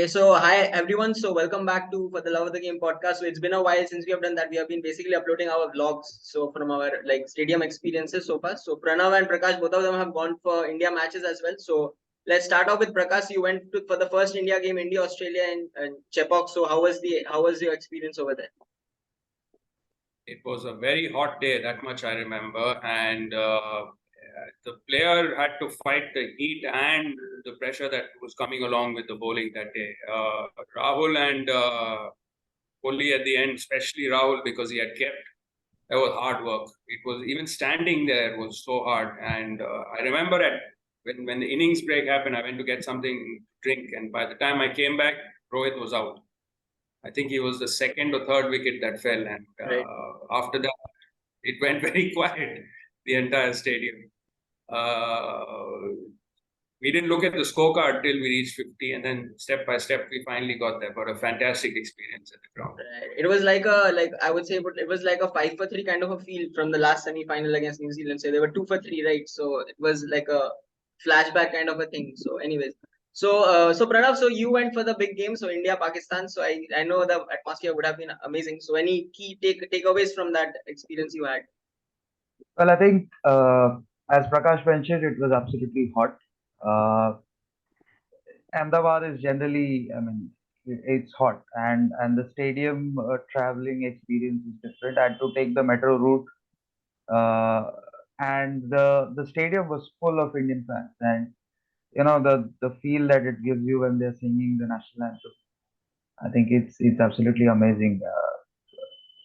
So hi everyone. So welcome back to For the Love of the Game podcast. So it's been a while since we have done that. We have been basically uploading our vlogs. So from our stadium experiences so far. So Pranav and Prakash, both of them have gone for India matches as well. So let's start off with Prakash. You went for the first India game, India Australia in Chepauk. So how was your experience over there? It was a very hot day, that much I remember, and the player had to fight the heat and the pressure that was coming along with the bowling that day. Rahul and Kohli at the end, especially Rahul, because he had kept, that was hard work. It was even standing there was so hard, and I remember when the innings break happened, I went to get something to drink, and by the time I came back, Rohit was out. I think he was the second or third wicket that fell, and Right. after that, it went very quiet, the entire stadium. We didn't look at the scorecard till we reached 50, and then step by step, we finally got there. But a fantastic experience at the ground. It was I would say it was like a 5 for 3 kind of a feel from the last semi-final against New Zealand. So they were 2 for 3, right? So it was like a flashback kind of a thing. So anyways, so Pranav, so you went for the big game, so India Pakistan. So I know the atmosphere would have been amazing. So any key takeaways from that experience you had? Well, I think as Prakash mentioned, it was absolutely hot. Uh, Ahmedabad is generally, I mean, it's hot, and the stadium traveling experience is different. I had to take the metro route, uh, and the stadium was full of Indian fans, and the feel that it gives you when they're singing the national anthem. I think it's absolutely amazing.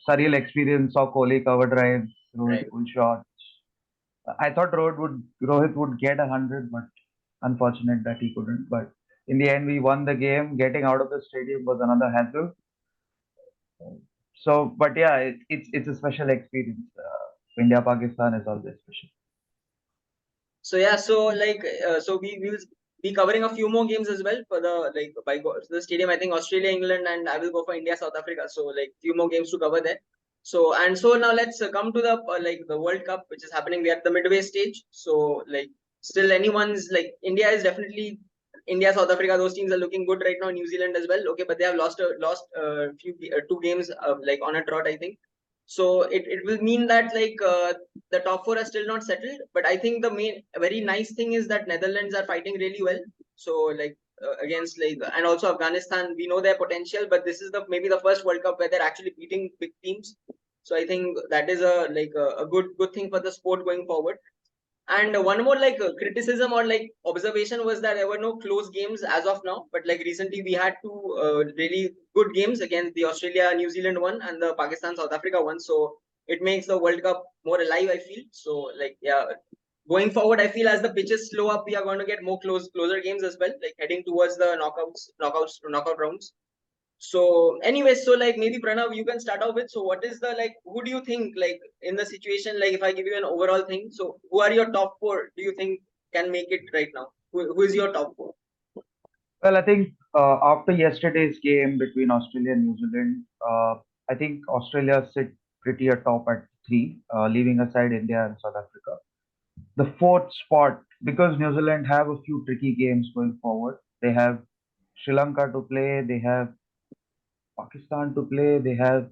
Surreal experience. Saw Kohli cover drives, Rohit Right. full shots. I thought Rohit would get 100, but unfortunate that he couldn't. But in the end, we won the game. Getting out of the stadium was another hassle. So, but yeah, it's a special experience. India Pakistan is always special. So yeah, so we will be covering a few more games as well for the the stadium. I think Australia, England, and I will go for India, South Africa. So few more games to cover there. So now let's come to the the World Cup, which is happening. We are at the midway stage. So still anyone's India is definitely India, South Africa. Those teams are looking good right now. New Zealand as well. Okay, but they have lost few 2 games on a trot, I think. So it will mean that the top four are still not settled, but I think the main very nice thing is that Netherlands are fighting really well. So against and also Afghanistan, we know their potential, but this is the maybe the first World Cup where they're actually beating big teams. So I think that is a good thing for the sport going forward. And one more criticism or observation was that there were no close games as of now. But recently we had two really good games against the Australia New Zealand one and the Pakistan South Africa one. So it makes the World Cup more alive, I feel. So yeah, going forward, I feel as the pitches slow up, we are going to get more closer games as well, heading towards the knockout rounds. So anyway, so maybe Pranav, you can start off with, so what is the who do you think in the situation, if I give you an overall thing, so who are your top four do you think can make it right now? Who is your top four? Well, I think after yesterday's game between Australia and New Zealand, I think Australia sit pretty atop at three, leaving aside India and South Africa. The fourth spot, because New Zealand have a few tricky games going forward. They have Sri Lanka to play, they have Pakistan to play, they have,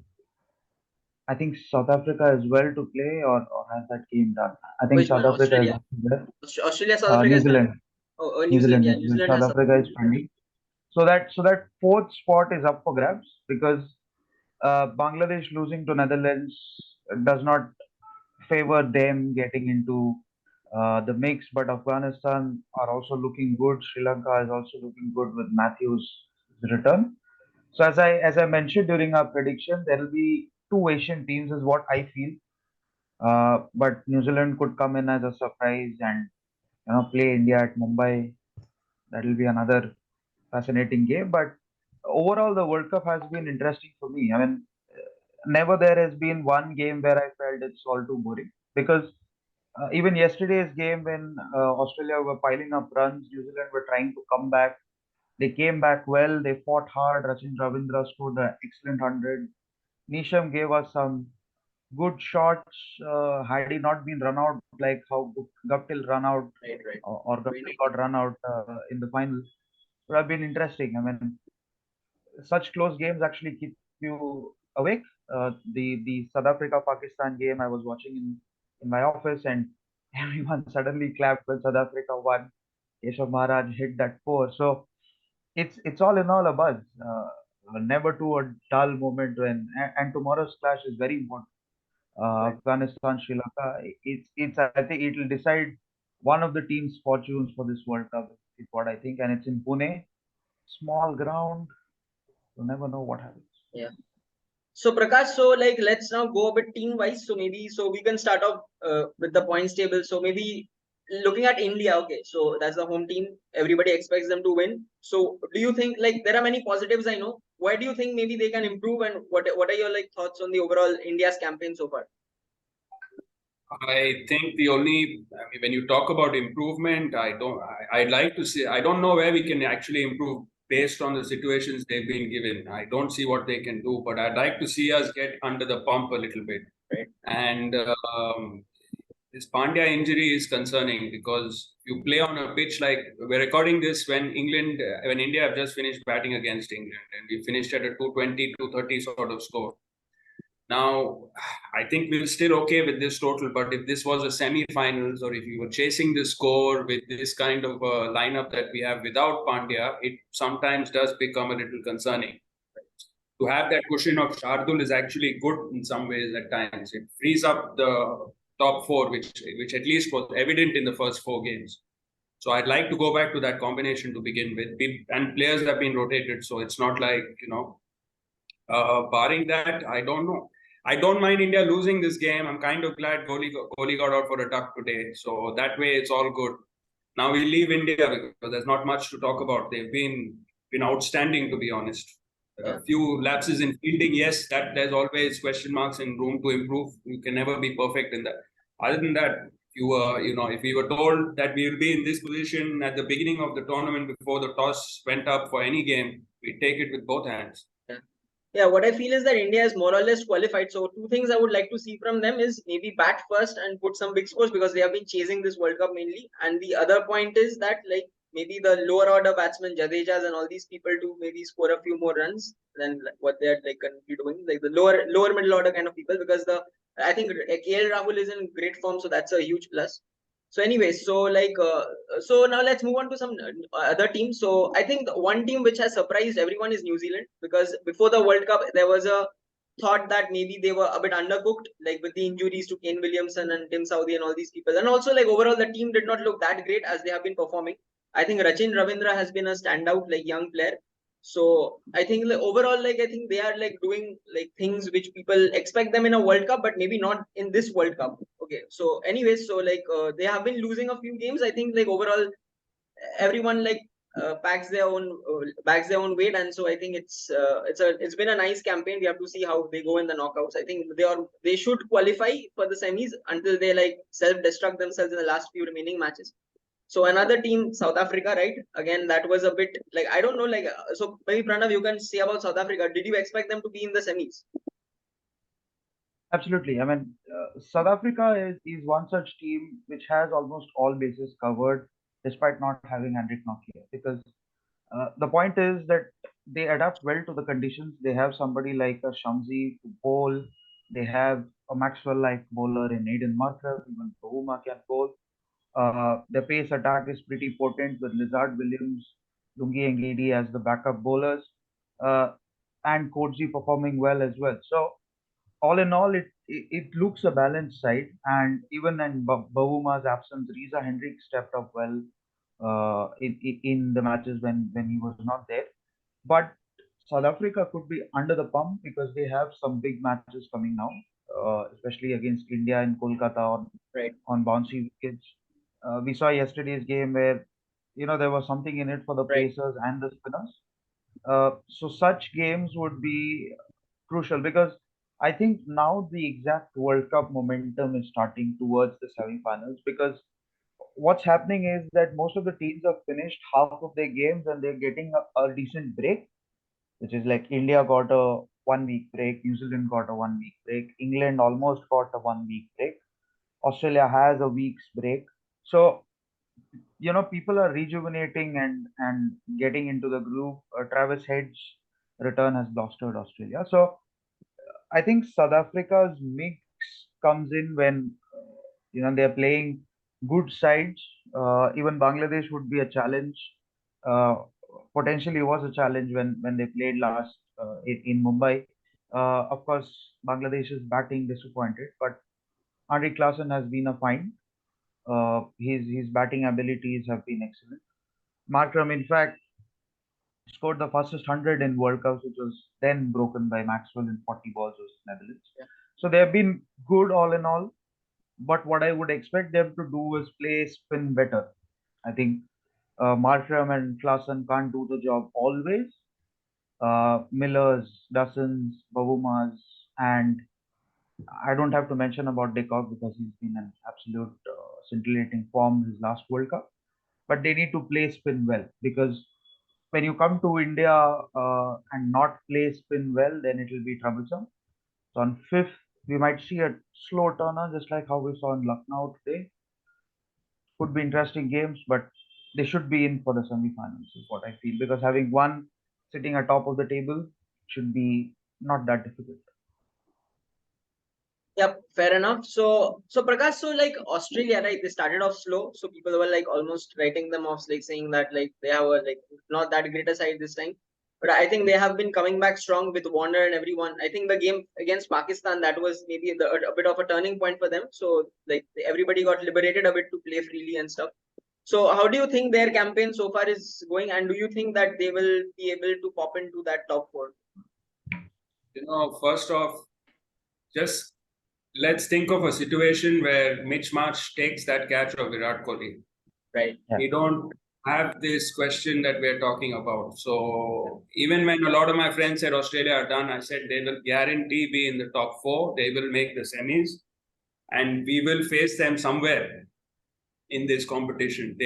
I think, South Africa as well to play, or has that game done? I think Which South one? Africa is Australia? also there. Australia, South Africa New is done. Zealand, Oh, New New Zealand, Zealand, yeah, New New Zealand, Zealand South has some. Africa is pending. So that fourth spot is up for grabs because Bangladesh losing to Netherlands does not favor them getting into the mix, but Afghanistan are also looking good. Sri Lanka is also looking good with Matthews' return. So as I mentioned during our prediction, there will be two Asian teams, is what I feel. But New Zealand could come in as a surprise and play India at Mumbai. That will be another fascinating game. But overall, the World Cup has been interesting for me. I mean, never there has been one game where I felt it's all too boring because even yesterday's game when Australia were piling up runs, New Zealand were trying to come back. They came back well. They fought hard. Rachin Ravindra scored an excellent 100. Nisham gave us some good shots. Had he not been run out like how Guptill run out Right. or Guptill got run out in the final, would have been interesting. I mean, such close games actually keep you awake. The South Africa Pakistan game I was watching in my office, and everyone suddenly clapped when South Africa won. Keshav Maharaj hit that four. So it's all in all a buzz. Never to a dull moment and tomorrow's clash is very important. Right. Afghanistan, Sri Lanka. It's I think it will decide one of the team's fortunes for this World Cup. Is what I think, and it's in Pune, small ground. You never know what happens. Yeah. So Prakash, so like let's now go a bit team wise. So maybe we can start off with the points table. So maybe looking at India, okay. So that's the home team. Everybody expects them to win. So do you think like there are many positives? I know. Why do you think maybe they can improve? And what are your like thoughts on the overall India's campaign so far? I think I mean, when you talk about improvement, I'd like to see, I don't know where we can actually improve based on the situations they've been given. I don't see what they can do, but I'd like to see us get under the pump a little bit. Right. And this Pandya injury is concerning because you play on a pitch like we're recording this when India have just finished batting against England, and we finished at a 220, 230 sort of score. Now, I think we're still okay with this total, but if this was a semi-finals or if you were chasing the score with this kind of lineup that we have without Pandya, it sometimes does become a little concerning. To have that cushion of Shardul is actually good in some ways at times. It frees up the top four, which at least was evident in the first four games. So I'd like to go back to that combination to begin with. And players have been rotated, so it's not like, barring that, I don't know. I don't mind India losing this game. I'm kind of glad Kohli got out for a duck today. So that way it's all good. Now we leave India because there's not much to talk about. They've been outstanding, to be honest. Yeah. A few lapses in fielding, yes, that there's always question marks and room to improve. You can never be perfect in that. Other than that, if we were told that we will be in this position at the beginning of the tournament before the toss went up for any game, we take it with both hands. Yeah, what I feel is that India is more or less qualified. So two things I would like to see from them is maybe bat first and put some big scores because they have been chasing this World Cup mainly. And the other point is that like maybe the lower order batsmen, Jadejas and all these people to maybe score a few more runs than what they are like currently doing, like the lower middle order kind of people, because I think KL Rahul is in great form, so that's a huge plus. So anyway, so now let's move on to some other teams. So I think one team which has surprised everyone is New Zealand, because before the World Cup there was a thought that maybe they were a bit undercooked, like with the injuries to Kane Williamson and Tim Southee and all these people, and also like overall the team did not look that great as they have been performing. I think Rachin Ravindra has been a standout like young player. So I think like, overall, like I think they are like doing like things which people expect them in a World Cup, but maybe not in this World Cup. Okay. So anyways, so like they have been losing a few games. I think like overall everyone like bags their own weight, and so I think it's been a nice campaign. We have to see how they go in the knockouts. I think they should qualify for the semis until they like self-destruct themselves in the last few remaining matches. So another team, South Africa, right? Again, that was a bit like I don't know, like so maybe Pranav, you can say about South Africa. Did you expect them to be in the semis? Absolutely. I mean, South Africa is one such team which has almost all bases covered despite not having Hendrik Nokia. Because the point is that they adapt well to the conditions. They have somebody like a Shamsi to bowl. They have a Maxwell-like bowler in Aiden Markram. Even Bahuma can bowl. The pace attack is pretty potent with Lizard Williams, Lungi Ngidi as the backup bowlers, uh, and Coetzee performing well as well. So all in all, it looks a balanced side. And even in Bavuma's absence, Riza Hendrik stepped up well in the matches when he was not there. But South Africa could be under the pump because they have some big matches coming now, especially against India in Kolkata on bouncy wickets. We saw yesterday's game where there was something in it for the Right. pacers and the spinners. So such games would be crucial because I think now the exact World Cup momentum is starting towards the semi-finals, because what's happening is that most of the teams have finished half of their games and they're getting a decent break, which is like India got a 1 week break, New Zealand got a 1 week break, England almost got a 1 week break, Australia has a week's break. So people are rejuvenating and getting into the groove. Travis Hedge return has blustered Australia. So I think South Africa's mix comes in when they're playing good sides. Even Bangladesh would be a challenge. Potentially was a challenge when they played last in Mumbai. Of course, Bangladesh's batting disappointed, but Henrik Klaasen has been a find. His batting abilities have been excellent. Markram, in fact, scored the fastest 100 in World Cups, which was then broken by Maxwell in 40 balls versus Netherlands. Yeah. So they have been good all in all. But what I would expect them to do is play spin better. I think Markram and Klaasen can't do the job always. Millers, Dussons, Bavumas, and I don't have to mention about Dickov because he's been an absolute scintillating form his last World Cup. But they need to play spin well, because when you come to India and not play spin well, then it will be troublesome. So on 5th, we might see a slow turner, just like how we saw in Lucknow today. Could be interesting games, but they should be in for the semi-finals, is what I feel, because having one sitting atop of the table should be not that difficult. Yep, fair enough. So Prakash, so like Australia, right? They started off slow, so people were like almost writing them off, like saying that like they have a like not that great a side this time. But I think they have been coming back strong with Warner and everyone. I think the game against Pakistan, that was maybe a bit of a turning point for them. So like everybody got liberated a bit to play freely and stuff. So how do you think their campaign so far is going, and do you think that they will be able to pop into that top 4? First off, just let's think of a situation where Mitch Marsh takes that catch of Virat Kohli. Right. Yeah. We don't have this question that we're talking about. So even when a lot of my friends said Australia are done, I said they will guarantee be in the top 4. They will make the semis, and we will face them somewhere in this competition.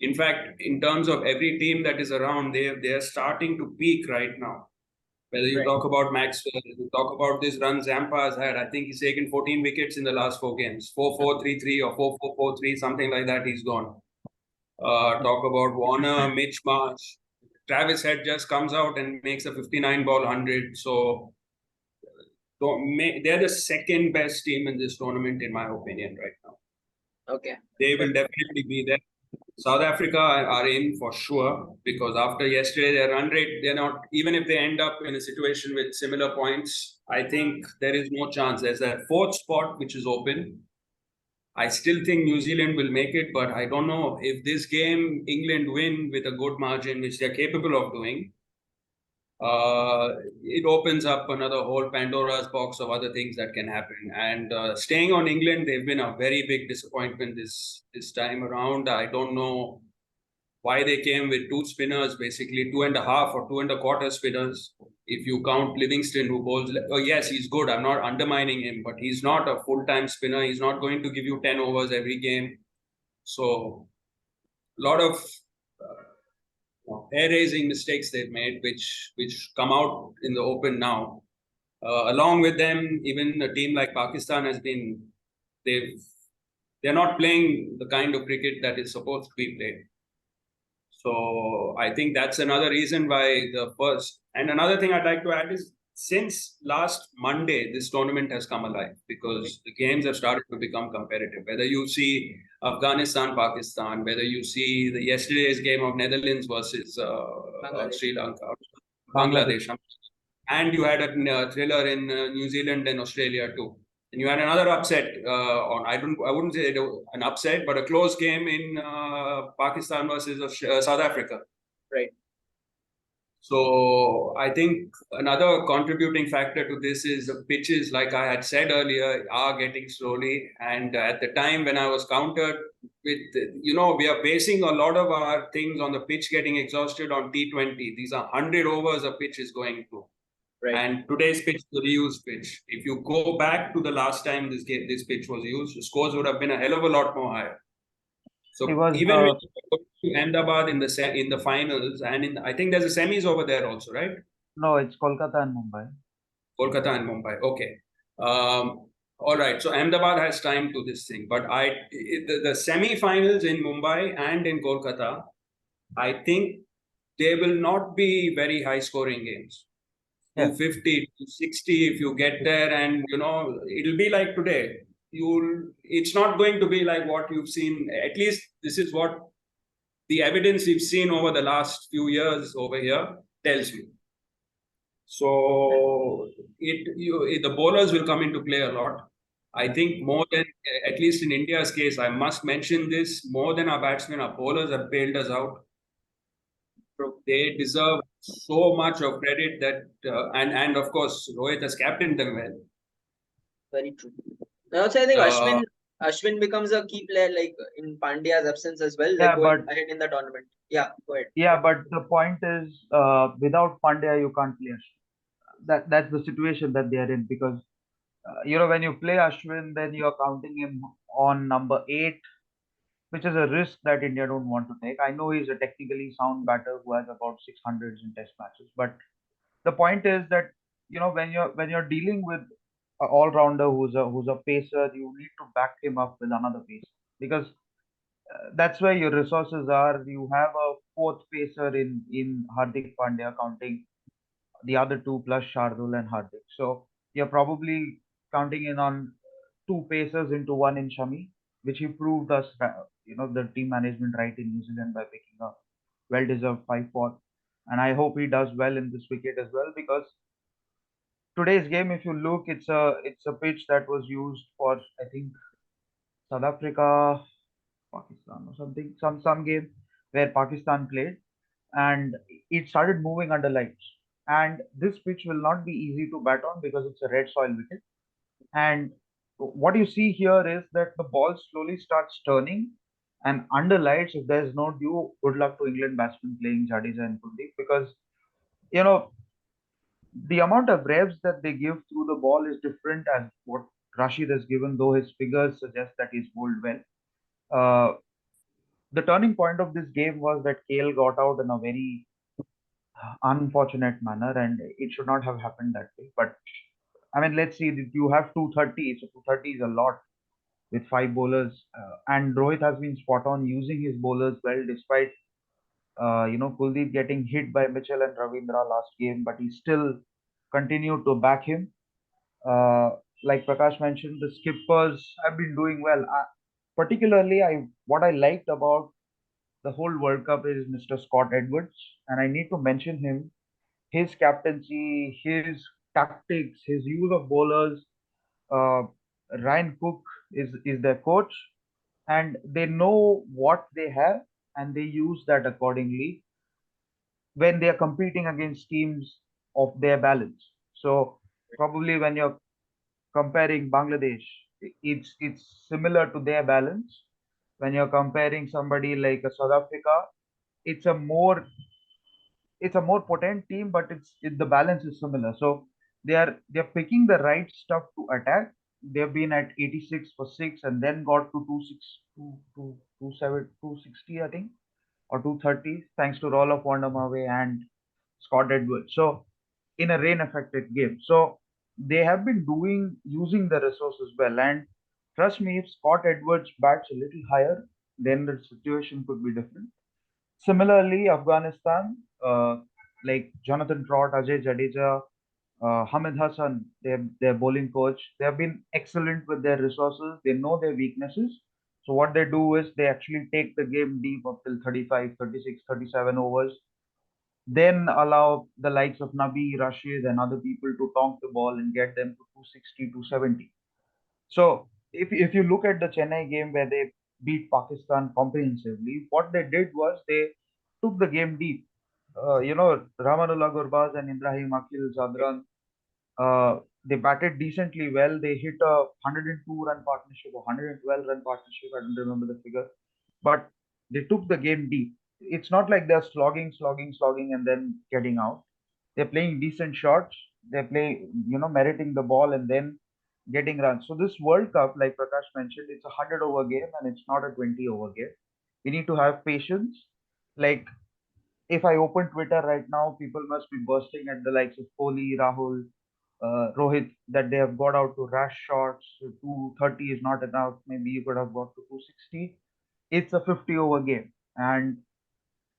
In fact, in terms of every team that is around, they are starting to peak right now. Whether you talk about Maxwell, you talk about this run Zampa has had, I think he's taken 14 wickets in the last 4 games, 4-4-3-3 or 4-4-4-3, something like that. He's gone. Talk about Warner, Mitch Marsh. Travis Head just comes out and makes a 59-ball 100. So they're the second best team in this tournament, in my opinion, right now. Okay. They will definitely be there. South Africa are in for sure, because after yesterday, their run rate, they're not, even if they end up in a situation with similar points, I think there is no chance. There's that 4th spot which is open. I still think New Zealand will make it, but I don't know if this game England win with a good margin, which they're capable of doing. It opens up another whole Pandora's box of other things that can happen. And staying on England, they've been a very big disappointment this time around. I don't know why they came with 2 spinners, basically 2.5 or 2.25 spinners. If you count Livingston, who bowls, yes, he's good. I'm not undermining him, but he's not a full-time spinner. He's not going to give you 10 overs every game. So a lot of hair-raising mistakes they've made, which come out in the open now. Along with them, even a team like Pakistan has been, they're not playing the kind of cricket that is supposed to be played. So I think that's another reason why the first. And another thing I'd like to add is, since last Monday, this tournament has come alive, because the games have started to become competitive. Whether you see Afghanistan, Pakistan, whether you see yesterday's game of Netherlands versus Sri Lanka, Bangladesh, and you had a thriller in New Zealand and Australia too. And you had another upset I wouldn't say an upset, but a close game in Pakistan versus South Africa. Right. So I think another contributing factor to this is the pitches, like I had said earlier, are getting slowly. And at the time when I was countered with, we are basing a lot of our things on the pitch getting exhausted on T20. These are 100 overs a pitch is going to. Right. And today's pitch is a reused pitch. If you go back to the last time this pitch was used, the scores would have been a hell of a lot more higher. So even when you go to Ahmedabad in the finals, and I think there's a semis over there also, right? No, it's Kolkata and Mumbai. Kolkata and Mumbai. Okay. All right. So Ahmedabad has time to this thing, but the semi-finals in Mumbai and in Kolkata, I think they will not be very high-scoring games. Yeah. 250, 260 if you get there, and it'll be like today. It's not going to be like what you've seen. At least this is what the evidence we've seen over the last few years over here tells me. So the bowlers will come into play a lot. I think more than, at least in India's case, I must mention this, more than our batsmen, our bowlers have bailed us out. So they deserve so much of credit that, and of course, Rohit has captained them well. Very true. And also, I think Uh, Ashwin becomes a key player, like in Pandya's absence as well, Yeah, like going but ahead in the tournament. Yeah, go ahead. yeah, but the point is, without Pandya, you can't play Ashwin. That's the situation that they are in because when you play Ashwin, then you're counting him on number 8, which is a risk that India don't want to take. I know he's a technically sound batter who has about 600s in Test matches, but the point is that when you're dealing with an all-rounder who's a pacer, you need to back him up with another pacer because that's where your resources are. You have a fourth pacer in Hardik Pandya, counting the other two plus Shardul and Hardik. So you're probably counting in on two pacers into one in Shami, which he proved us, the team management right in New Zealand by picking a well-deserved 5-4. And I hope he does well in this wicket as well because today's game, if you look, it's a pitch that was used for I think South Africa, Pakistan or something, some game where Pakistan played, and it started moving under lights. And this pitch will not be easy to bat on because it's a red soil wicket. And what you see here is that the ball slowly starts turning, and under lights, if there's no dew, good luck to England batsmen playing Jadeja and Kuldeep because you know the amount of revs that they give through the ball is different as what Rashid has given, though his figures suggest that he's bowled well. Uh, the turning point of this game was that KL got out in a very unfortunate manner, and it should not have happened that way. But I mean, let's see. You have 230, so 230 is a lot with 5 bowlers, and Rohit has been spot on using his bowlers well, despite Kuldeep getting hit by Mitchell and Ravindra last game, but he still continued to back him. Uh, like Prakash mentioned, the skippers have been doing well. Particularly, what I liked about the whole World Cup is Mr. Scott Edwards, and I need to mention him. His captaincy, his tactics, his use of bowlers. Uh, Ryan Cook is their coach, and they know what they have, and they use that accordingly when they are competing against teams of their balance. So probably when you're comparing Bangladesh, it's similar to their balance. When you're comparing somebody like a South Africa, it's a more it's a more potent team, but the balance is similar. So they're picking the right stuff to attack. They've been at 86 for 6 and then got to 26, 227, 260, I think, or 230, thanks to Roll of Wondermaway and Scott Edwards. So in a rain affected game. So they have been using the resources well. And trust me, if Scott Edwards bats a little higher, then the situation could be different. Similarly, Afghanistan, like Jonathan Trott, Ajay Jadeja, Hamid Hassan, their bowling coach, they have been excellent with their resources. They know their weaknesses. So what they do is they actually take the game deep up till 35, 36, 37 overs, then allow the likes of Nabi, Rashid, and other people to tonk the ball and get them to 260, 270. So if you look at the Chennai game where they beat Pakistan comprehensively, what they did was they took the game deep. Ramanullah Gurbaz and Ibrahim Akhil Zadran, they batted decently well. They hit a 102 run partnership or 112 run partnership. I don't remember the figure, but they took the game deep. It's not like they're slogging, and then getting out. They're playing decent shots. They're playing, meriting the ball and then getting runs. So this World Cup, like Prakash mentioned, it's a 100-over game and it's not a 20-over game. We need to have patience. Like if I open Twitter right now, people must be bursting at the likes of Kohli, Rahul, Rohit, that they have got out to rash shots. 230 is not enough. Maybe you could have got to 260. It's a 50-over game, and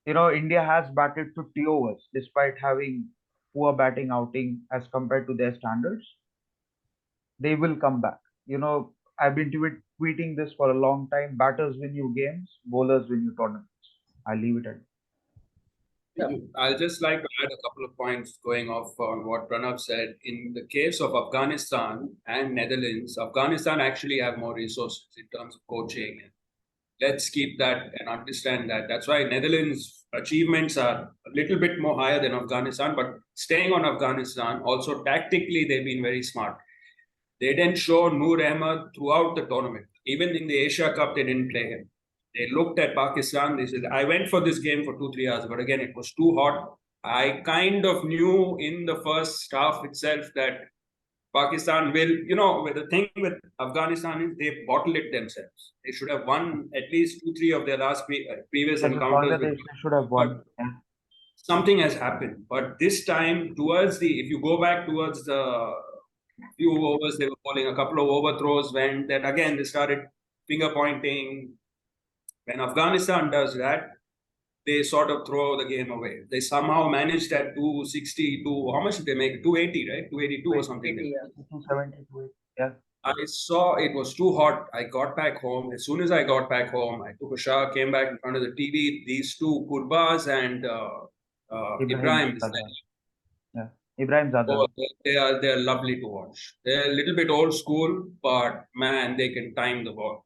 India has batted 50 overs despite having poor batting outing as compared to their standards, they will come back. I've been tweeting this for a long time. Batters win you games, bowlers win you tournaments. I'll leave it at that. Yeah. I'll just like to add a couple of points going off on what Pranav said. In the case of Afghanistan and Netherlands, Afghanistan actually have more resources in terms of coaching. Let's keep that and understand that. That's why Netherlands' achievements are a little bit more higher than Afghanistan. But staying on Afghanistan, also tactically, they've been very smart. They didn't show Noor Ahmed throughout the tournament. Even in the Asia Cup, they didn't play him. They looked at Pakistan. They said, I went for this game for 2-3 hours, but again, it was too hot. I kind of knew in the first half itself that Pakistan will, the thing with Afghanistan is they bottle it themselves. They should have won at least 2-3 of their last previous encounters. Bangladesh should have won. Something has happened. But this time, if you go back towards the few overs, they were bowling, a couple of overthrows went, then again, they started finger pointing. When Afghanistan does that, they sort of throw the game away. They somehow managed at 260 to, how much did they make? 280, right? 282 or something. 270, yeah. I saw it was too hot. I got back home. As soon as I got back home, I took a shower, came back in front of the TV. These two, Kurbaz and Ibrahim. Yeah, Ibrahim Zadeh. Oh, they're lovely to watch. They're a little bit old school, but man, they can time the ball.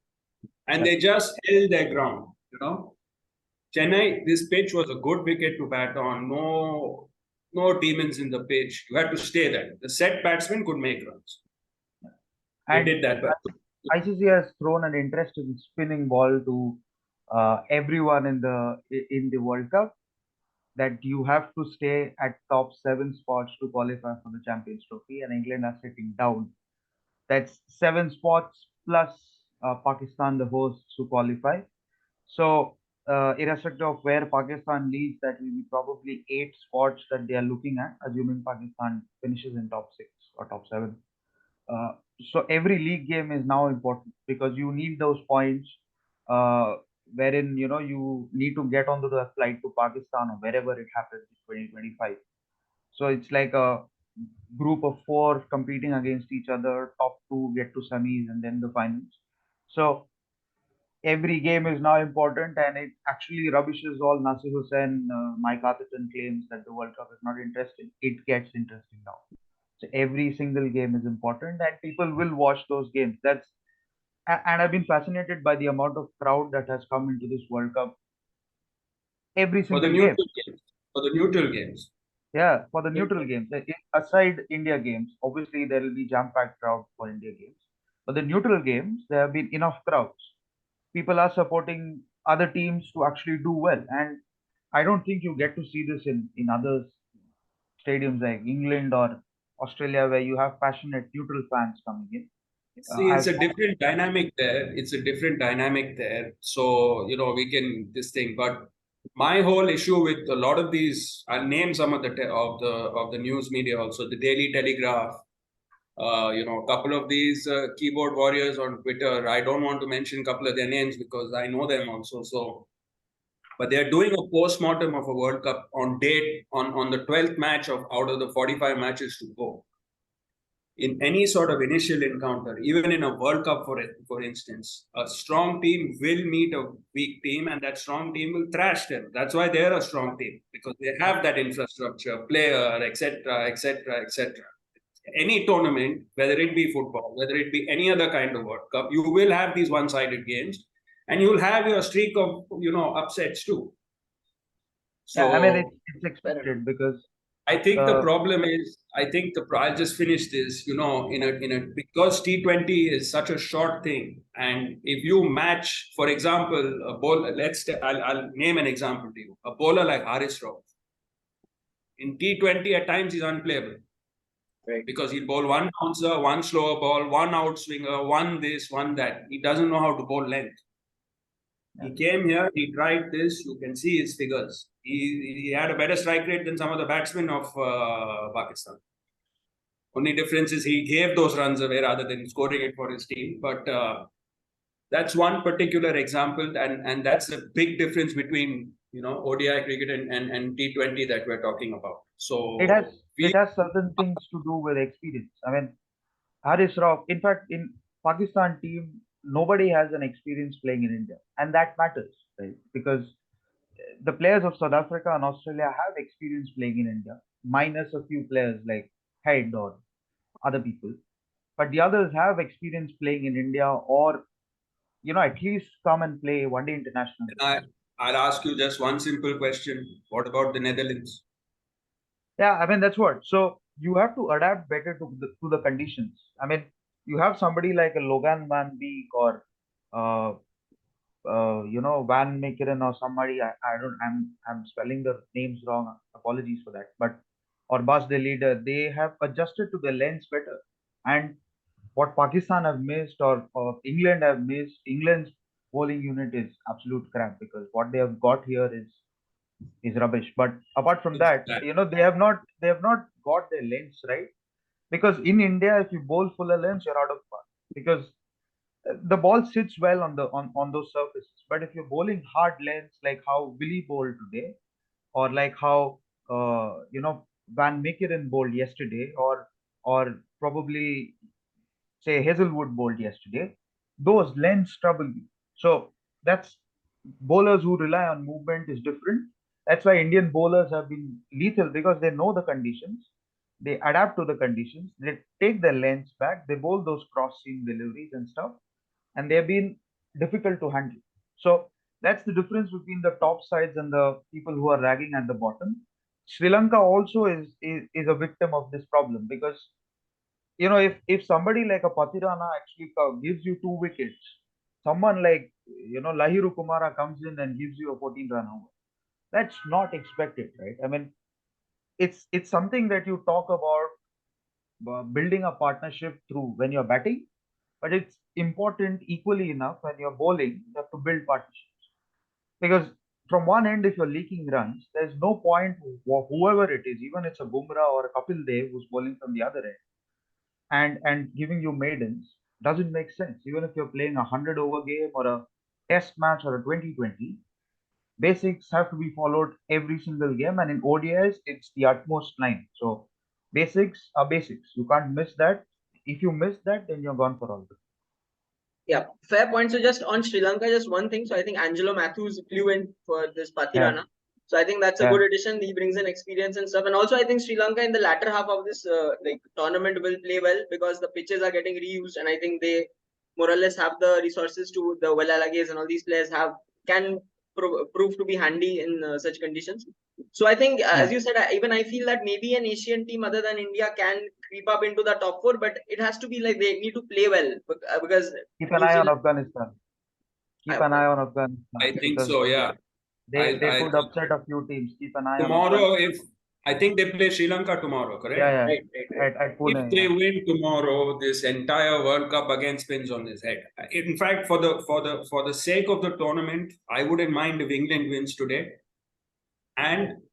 And they just held their ground, Chennai, this pitch was a good wicket to bat on. No demons in the pitch. You had to stay there. The set batsman could make runs. They did that. ICC has thrown an interesting spinning ball to everyone in the World Cup, that you have to stay at top 7 spots to qualify for the Champions Trophy, and England are sitting down. That's 7 spots plus Pakistan, the hosts, to qualify. So, irrespective of where Pakistan leads, that will be probably 8 spots that they are looking at, assuming Pakistan finishes in top 6 or top 7. So every league game is now important because you need those points, wherein you need to get onto the flight to Pakistan or wherever it happens in 2025. So it's like a group of 4 competing against each other. Top 2 get to semis and then the finals. So every game is now important, and it actually rubbishes all Nasir Hussain, Mike Atherton claims that the World Cup is not interesting. It gets interesting now. So every single game is important, and people will watch those games. And I've been fascinated by the amount of crowd that has come into this World Cup. Every single game. For the neutral games. Yeah, for the neutral games. Aside India games, obviously there will be jam-packed crowd for India games. For the neutral games, there have been enough crowds. People are supporting other teams to actually do well, and I don't think you get to see this in other stadiums like England or Australia, where you have passionate neutral fans coming in. See, it's a different dynamic there. So, we can this thing. But my whole issue with a lot of these, I'll name some of the news media also, the Daily Telegraph, a couple of these keyboard warriors on Twitter. I don't want to mention a couple of their names because I know them also. So, but they're doing a post-mortem of a World Cup on the 12th match out of the 45 matches to go. In any sort of initial encounter, even in a World Cup, for instance, a strong team will meet a weak team, and that strong team will thrash them. That's why they're a strong team, because they have that infrastructure, player, etc., etc., etc. Any tournament, whether it be football, whether it be any other kind of World Cup, you will have these one-sided games, and you'll have your streak of upsets too. So yeah, I mean, it's expected because I think the problem is, I'll just finish this, because T20 is such a short thing. And if you match, for example, a bowler, I'll name an example to you. A bowler like Haris Rauf. In T20, at times he's unplayable. Right. Because he'll bowl one bouncer, one slower ball, one outswinger, one this, one that. He doesn't know how to bowl length. He came here, he tried this, you can see his figures. He had a better strike rate than some of the batsmen of Pakistan. Only difference is he gave those runs away rather than scoring it for his team. But that's one particular example, and that's a big difference between ODI cricket and T20 that we're talking about. So it has it has certain things to do with experience. I mean, Haris Rauf, in fact, in Pakistan team, nobody has an experience playing in India, and that matters, right? Because the players of South Africa and Australia have experience playing in India, minus a few players like Head or other people. But the others have experience playing in India, or at least come and play one-day international. I'll ask you just one simple question. What about the Netherlands? Yeah, I mean that's what. So you have to adapt better to the conditions. I mean, you have somebody like a Logan Van Beek or uh, Van Meekeren or somebody. I'm spelling the names wrong. Apologies for that. But or Bas the leader, they have adjusted to the lens better. And what Pakistan have missed or England have missed, England's bowling unit is absolute crap because what they have got here is rubbish. But apart from that, they have not got their lens right. Because in India, if you bowl fuller lens, you're out of fun. Because the ball sits well on those surfaces. But if you're bowling hard lens like how Willie bowled today, or like how Van Meekeren bowled yesterday, or probably say Hazelwood bowled yesterday, those lens trouble me. So that's bowlers who rely on movement is different. That's why Indian bowlers have been lethal because they know the conditions, they adapt to the conditions, they take their lens back, they bowl those cross seam deliveries and stuff, and they've been difficult to handle. So that's the difference between the top sides and the people who are ragging at the bottom. Sri Lanka also is a victim of this problem because if somebody like a Patirana actually gives you 2 wickets, someone like Lahiru Kumara comes in and gives you a 14-run homer. That's not expected, right? I mean, it's something that you talk about building a partnership through when you're batting, but it's important equally enough when you're bowling. You have to build partnerships because from one end, if you're leaking runs, there's no point whoever it is, even it's a Bumrah or a Kapil Dev who's bowling from the other end and giving you maidens doesn't make sense. Even if you're playing a 100-over game or a test match or a 2020, basics have to be followed every single game. And in ODIs, it's the utmost 9. So basics are basics. You can't miss that. If you miss that, then you're gone for all the. Yeah, fair point. So just on Sri Lanka, just one thing. So I think Angelo Matthews flew in for this Pathirana. Yeah. So I think that's a good addition. He brings in experience and stuff. And also I think Sri Lanka in the latter half of this tournament will play well because the pitches are getting reused, and I think they more or less have the resources to the Welalages and all these players can prove to be handy in such conditions. So I think, as you said, even I feel that maybe an Asian team other than India can creep up into the top 4, but it has to be like they need to play well because keep an eye on Afghanistan. Keep an eye on Afghanistan. I think so, yeah. They could upset a few teams. Keep an eye tomorrow. I think they play Sri Lanka tomorrow, correct? Yeah. Right. At Pune, if they win tomorrow, this entire World Cup again spins on his head. In fact, for the sake of the tournament, I wouldn't mind if England wins today and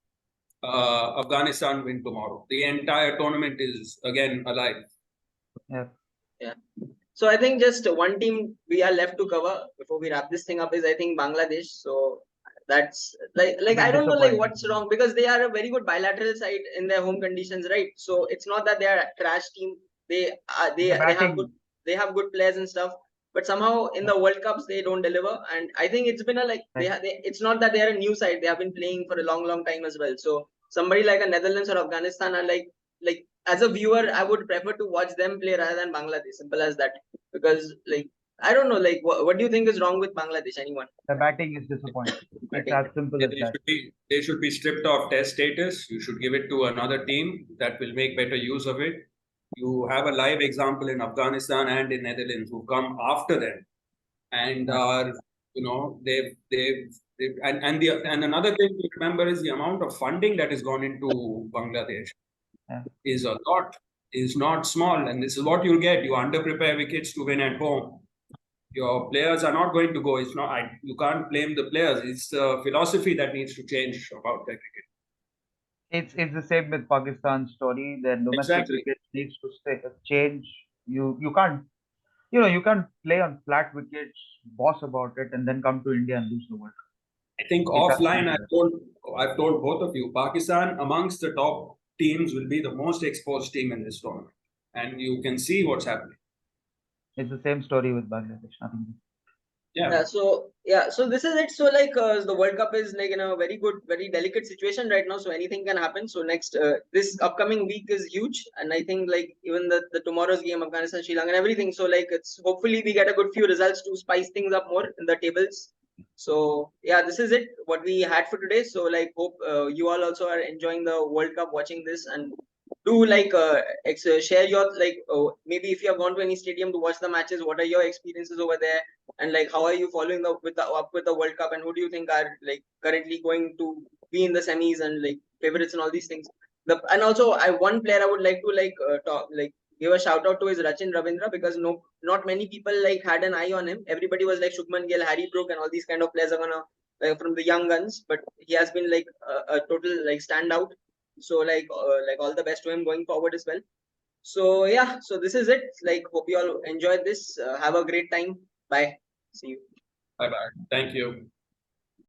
Afghanistan win tomorrow. The entire tournament is again alive. Yeah. So I think just one team we are left to cover before we wrap this thing up is I think Bangladesh. So that's like I don't know like what's wrong because they are a very good bilateral side in their home conditions, right? So it's not that they are a trash team. They have good players and stuff, but somehow in the World Cups they don't deliver. And I think it's been it's not that they are a new side. They have been playing for a long time as well. So somebody like a Netherlands or Afghanistan are like as a viewer, I would prefer to watch them play rather than Bangladesh. Simple as that. Because I don't know, what do you think is wrong with Bangladesh? Anyone? The batting is disappointing. It's as simple as that. They should be stripped of test status. You should give it to another team that will make better use of it. You have a live example in Afghanistan and in Netherlands who come after them and are, and another thing to remember is the amount of funding that has gone into Bangladesh is a lot, is not small. And this is what you'll get. You underprepare wickets to win at home. Your players are not going to go. It's not. You can't blame the players. It's the philosophy that needs to change about that cricket. It's the same with Pakistan's story. Their domestic cricket needs to change. You can't you can't play on flat wickets, boss about it, and then come to India and lose the World Cup. I think offline, I've told both of you, Pakistan amongst the top teams will be the most exposed team in this tournament, and you can see what's happening. It's the same story with Bangladesh. Nothing. Yeah. So this is it. So like the World Cup is like in a very good, very delicate situation right now. So anything can happen. So next this upcoming week is huge, and I think like even the tomorrow's game, Afghanistan, Sri Lanka, and everything. So like it's hopefully we get a good few results to spice things up more in the tables. So yeah, this is it. What we had for today. So like hope you all also are enjoying the World Cup, watching this, and do like share your like maybe if you have gone to any stadium to watch the matches, what are your experiences over there, and like how are you following up with the World Cup, and who do you think are like currently going to be in the semis and like favorites and all these things. And also one player I would like to give a shout out to is Rachin Ravindra, because not many people like had an eye on him. Everybody was like Shubman Gill, Harry Brook, and all these kind of players are gonna from the young guns, but he has been like a total like standout. So like all the best to him going forward as well. So yeah, so this is it. Like hope you all enjoyed this. Have a great time. Bye. See you. Bye bye. Thank you.